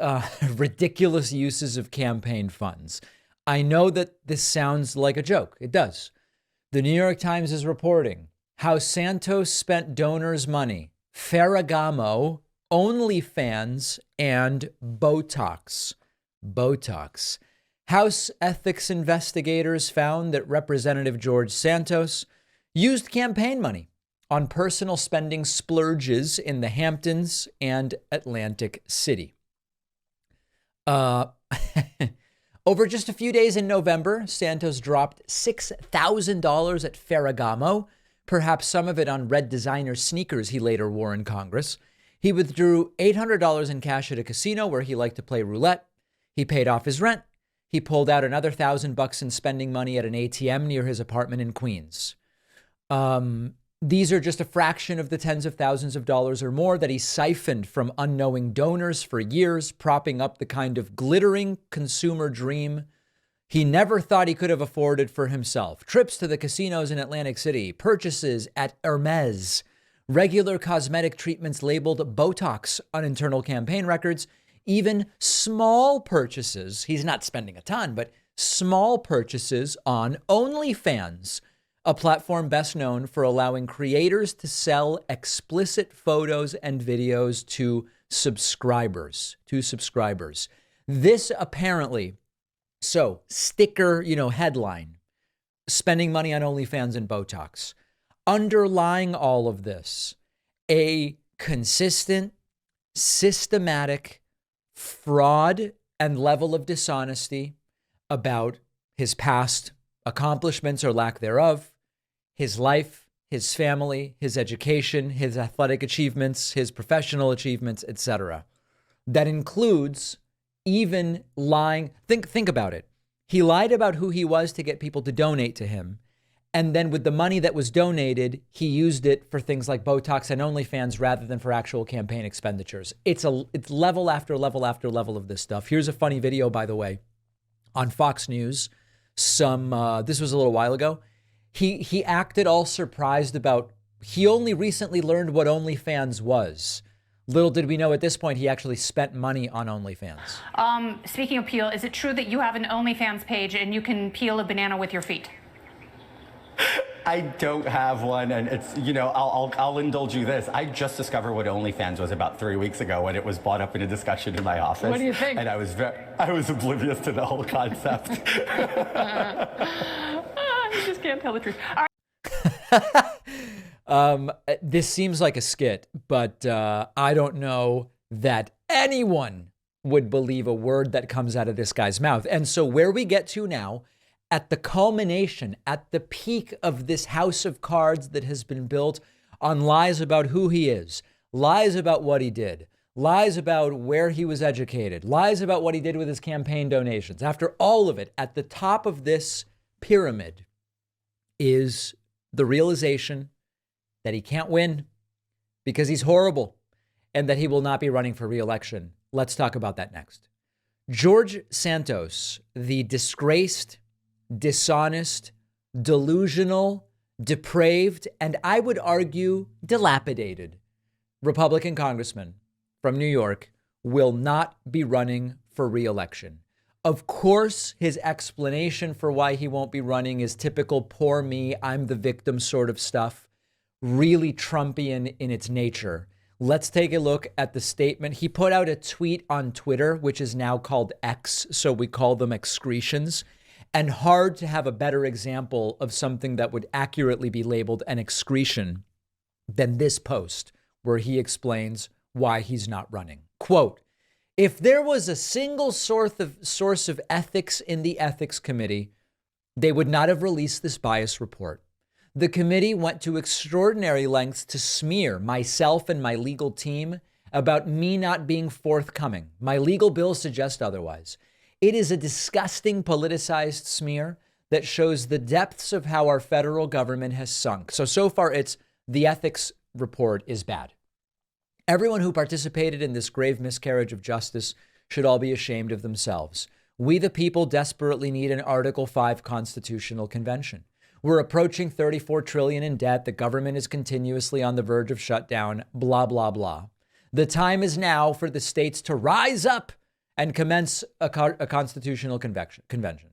Speaker 1: ridiculous uses of campaign funds. I know that this sounds like a joke. It does. The New York Times is reporting how Santos spent donors' money, Ferragamo, OnlyFans, and Botox. House ethics investigators found that Representative George Santos used campaign money on personal spending splurges in the Hamptons and Atlantic City. Over just a few days in November, Santos dropped $6,000 at Ferragamo, perhaps some of it on red designer sneakers he later wore in Congress. He withdrew $800 in cash at a casino where he liked to play roulette. He paid off his rent. He pulled out another $1,000 in spending money at an ATM near his apartment in Queens. These are just a fraction of the tens of thousands of dollars or more that he siphoned from unknowing donors for years, propping up the kind of glittering consumer dream he never thought he could have afforded for himself. Trips to the casinos in Atlantic City, purchases at Hermes, regular cosmetic treatments labeled Botox on internal campaign records, even small purchases. He's not spending a ton, but small purchases on OnlyFans, a platform best known for allowing creators to sell explicit photos and videos to subscribers. This apparently, so sticker, headline, spending money on OnlyFans and Botox. Underlying all of this, a consistent, systematic fraud and level of dishonesty about his past accomplishments or lack thereof, his life, his family, his education, his athletic achievements, his professional achievements, etc. That includes even lying. Think about it. He lied about who he was to get people to donate to him. And then with the money that was donated, he used it for things like Botox and OnlyFans rather than for actual campaign expenditures. It's level after level after level of this stuff. Here's a funny video, by the way, on Fox News. This was a little while ago. He acted all surprised about, he only recently learned what OnlyFans was. Little did we know at this point, he actually spent money on OnlyFans.
Speaker 7: Speaking of peel, is it true that you have an OnlyFans page and you can peel a banana with your feet?
Speaker 8: I don't have one, and it's, I'll indulge you this. I just discovered what OnlyFans was about 3 weeks ago when it was brought up in a discussion in my office.
Speaker 7: What do you think?
Speaker 8: And I was oblivious to the whole concept.
Speaker 7: You just can't tell the truth. All right.
Speaker 1: This seems like a skit, but I don't know that anyone would believe a word that comes out of this guy's mouth. And so where we get to now, at the culmination, at the peak of this house of cards that has been built on lies about who he is, lies about what he did, lies about where he was educated, lies about what he did with his campaign donations. After all of it, at the top of this pyramid is the realization that he can't win because he's horrible and that he will not be running for re-election. Let's talk about that next. George Santos, the disgraced, dishonest, delusional, depraved, and I would argue dilapidated Republican congressman from New York, will not be running for re-election. Of course, his explanation for why he won't be running is typical poor me, I'm the victim sort of stuff, really Trumpian in its nature. Let's take a look at the statement. He put out a tweet on Twitter, which is now called X, so we call them excretions. And hard to have a better example of something that would accurately be labeled an excretion than this post, where he explains why he's not running. Quote, if there was a single source of ethics in the ethics committee, they would not have released this bias report. The committee went to extraordinary lengths to smear myself and my legal team about me not being forthcoming. My legal bills suggest otherwise. It is a disgusting politicized smear that shows the depths of how our federal government has sunk. So far, it's the ethics report is bad. Everyone who participated in this grave miscarriage of justice should all be ashamed of themselves. We, the people, desperately need an Article 5 constitutional convention. We're approaching $34 trillion in debt. The government is continuously on the verge of shutdown, blah, blah, blah. The time is now for the states to rise up and commence a constitutional convention.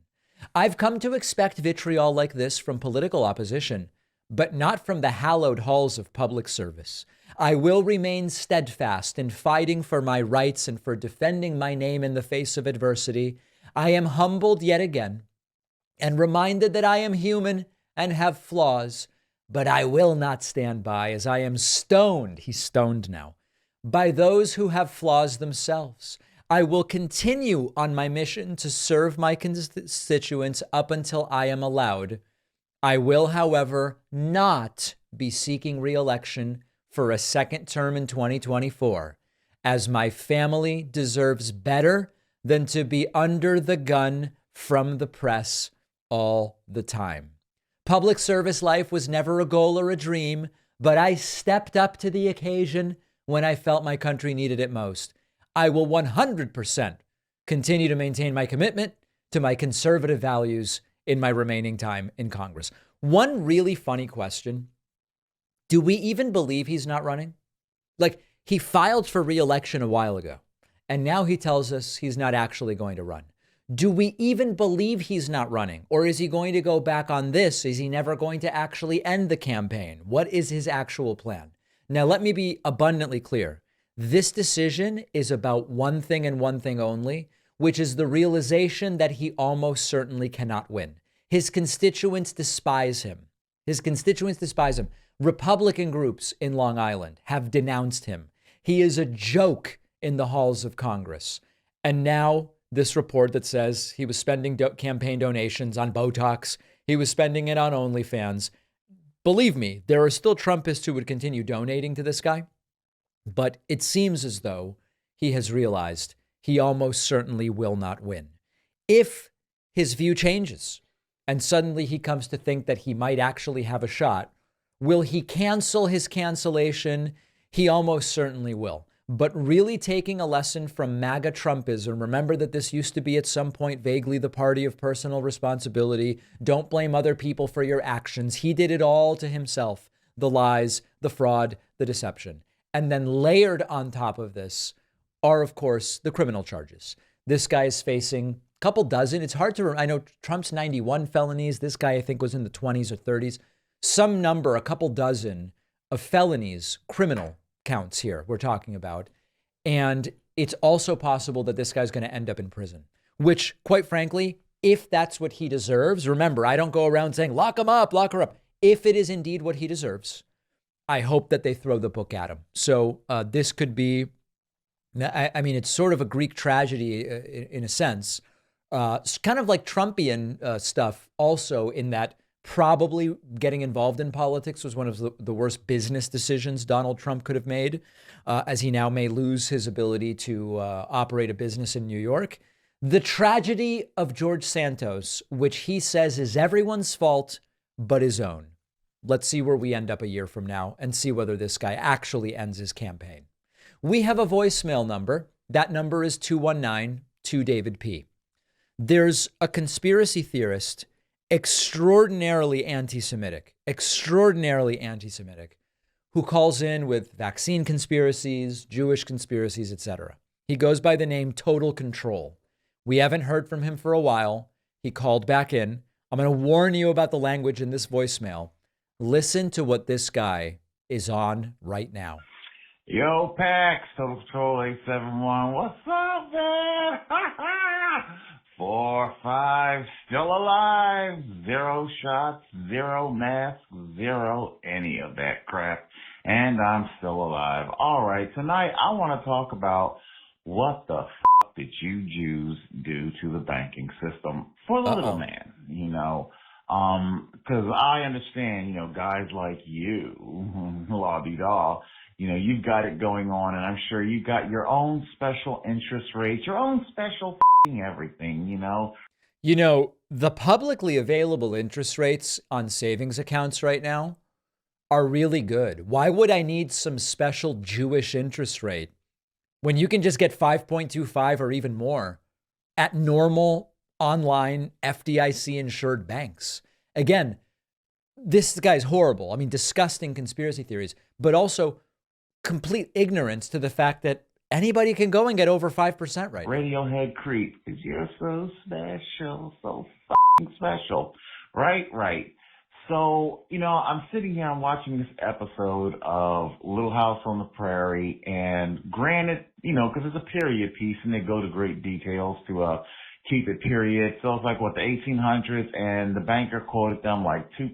Speaker 1: I've come to expect vitriol like this from political opposition, but not from the hallowed halls of public service. I will remain steadfast in fighting for my rights and for defending my name in the face of adversity. I am humbled yet again and reminded that I am human and have flaws, but I will not stand by as I am stoned, he's stoned now, by those who have flaws themselves. I will continue on my mission to serve my constituents up until I am allowed. I will, however, not be seeking re-election for a second term in 2024, as my family deserves better than to be under the gun from the press all the time. Public service life was never a goal or a dream, but I stepped up to the occasion when I felt my country needed it most. I will 100% continue to maintain my commitment to my conservative values in my remaining time in Congress. One really funny question. Do we even believe he's not running? Like, he filed for re-election a while ago, and now he tells us he's not actually going to run. Do we even believe he's not running? Or is he going to go back on this? Is he never going to actually end the campaign? What is his actual plan? Now, let me be abundantly clear. This decision is about one thing and one thing only, which is the realization that he almost certainly cannot win. His constituents despise him. Republican groups in Long Island have denounced him. He is a joke in the halls of Congress. And now this report that says he was spending campaign donations on Botox. He was spending it on OnlyFans. Believe me, there are still Trumpists who would continue donating to this guy. But it seems as though he has realized he almost certainly will not win. If his view changes and suddenly he comes to think that he might actually have a shot, will he cancel his cancellation? He almost certainly will. But really taking a lesson from MAGA Trumpism, remember that this used to be at some point vaguely the party of personal responsibility. Don't blame other people for your actions. He did it all to himself. The lies, the fraud, the deception. And then layered on top of this are, of course, the criminal charges. This guy is facing a couple dozen. It's hard to remember. I know Trump's 91 felonies. This guy, I think, was in the 20s or 30s. Some number, a couple dozen of felonies, criminal counts here we're talking about. And it's also possible that this guy's going to end up in prison, which, quite frankly, if that's what he deserves, remember, I don't go around saying, lock him up, lock her up. If it is indeed what he deserves, I hope that they throw the book at him. So this could be, I mean, it's sort of a Greek tragedy in a sense. It's kind of like Trumpian stuff also, in that probably getting involved in politics was one of the worst business decisions Donald Trump could have made, as he now may lose his ability to operate a business in New York. The tragedy of George Santos, which he says is everyone's fault but his own. Let's see where we end up a year from now and see whether this guy actually ends his campaign. We have a voicemail number. That number is 219-2-DAVID-P. There's a conspiracy theorist, extraordinarily anti-Semitic, who calls in with vaccine conspiracies, Jewish conspiracies, etc. He goes by the name Total Control. We haven't heard from him for a while. He called back in. I'm going to warn you about the language in this voicemail. Listen to what this guy is on right now.
Speaker 9: Yo, Pax, Total Control 871. What's up, man? 4, 5, still alive. 0 shots, 0 masks, 0 any of that crap. And I'm still alive. All right, tonight I want to talk about what the did you Jews do to the banking system for the little man, you know? Because I understand, you know, guys like you, la-di-da, you know, you've got it going on, and I'm sure you got your own special interest rates, your own special everything, you know?
Speaker 1: You know, the publicly available interest rates on savings accounts right now are really good. Why would I need some special Jewish interest rate when you can just get 5.25 or even more at normal online FDIC insured banks? Again, this guy's horrible. I mean, disgusting conspiracy theories, but also complete ignorance to the fact that anybody can go and get over 5% right now.
Speaker 9: Radiohead creep, because you're so special, so fucking special. Right. So, you know, I'm sitting here, I'm watching this episode of Little House on the Prairie, and granted, you know, because it's a period piece and they go to great details to keep it period. So it's like, what, the 1800s, and the banker quoted them like 2%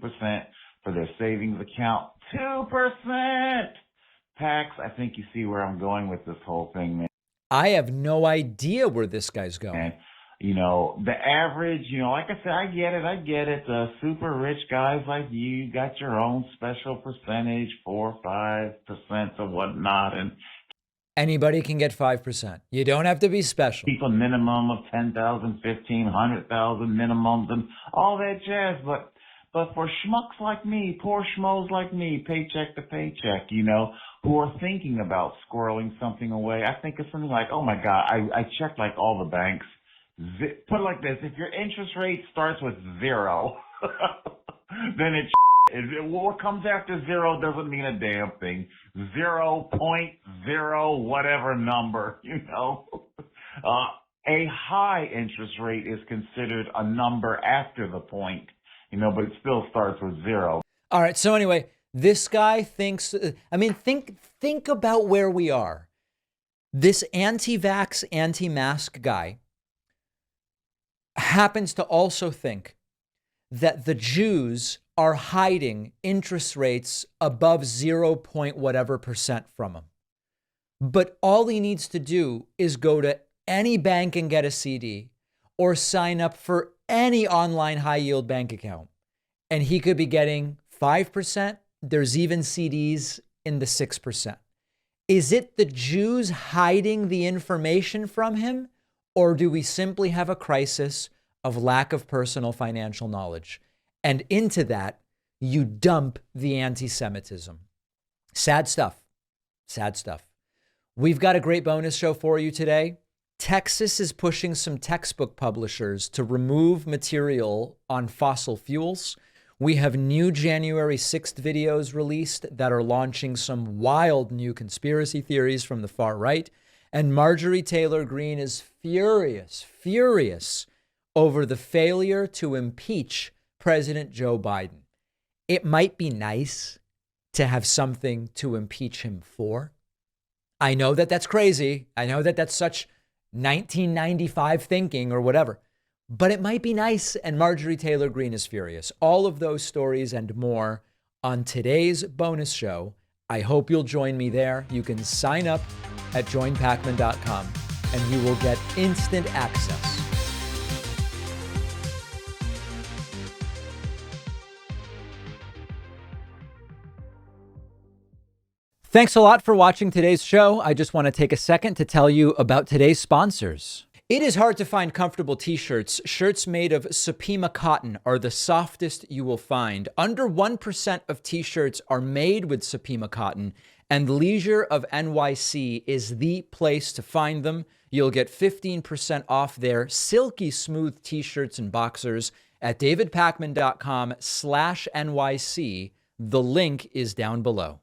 Speaker 9: for their savings account. 2%! Pax, I think you see where I'm going with this whole thing, man.
Speaker 1: I have no idea where this guy's going.
Speaker 9: And, you know, the average, you know, like I said, I get it. The super rich guys like you got your own special percentage, 4 or 5% or whatnot, and
Speaker 1: anybody can get 5%. You don't have to be special.
Speaker 9: keep a minimum of 10,000, 15, 100,000 minimums and all that jazz. But for schmucks like me, poor schmoes like me, paycheck to paycheck, you know, who are thinking about squirreling something away, I think it's something like, oh my God, I checked like all the banks. Put it like this, if your interest rate starts with 0, then it's what comes after 0 doesn't mean a damn thing. 0.0 whatever number, you know. A high interest rate is considered a number after the point, you know, but it still starts with 0.
Speaker 1: All right. So anyway, this guy thinks, I mean, think about where we are. This anti-vax, anti-mask guy happens to also think that the Jews are hiding interest rates above 0 point whatever percent from him. But all he needs to do is go to any bank and get a CD or sign up for any online high yield bank account. And he could be getting 5%. There's even CDs in the 6%. Is it the Jews hiding the information from him? Or do we simply have a crisis of lack of personal financial knowledge? And into that, you dump the anti-Semitism. Sad stuff. Sad stuff. We've got a great bonus show for you today. Texas is pushing some textbook publishers to remove material on fossil fuels. We have new January 6th videos released that are launching some wild new conspiracy theories from the far right. And Marjorie Taylor Greene is furious over the failure to impeach President Joe Biden. It might be nice to have something to impeach him for. I know that that's crazy. I know that that's such 1995 thinking or whatever, but it might be nice. And Marjorie Taylor Greene is furious. All of those stories and more on today's bonus show. I hope you'll join me there. You can sign up at joinpacman.com and you will get instant access. Thanks a lot for watching today's show. I just want to take a second to tell you about today's sponsors. It is hard to find comfortable t-shirts. Shirts made of Supima cotton are the softest you will find. Under 1% of t-shirts are made with Supima cotton, and Leisure of NYC is the place to find them. You'll get 15% off their silky smooth t-shirts and boxers at davidpacman.com/NYC. The link is down below.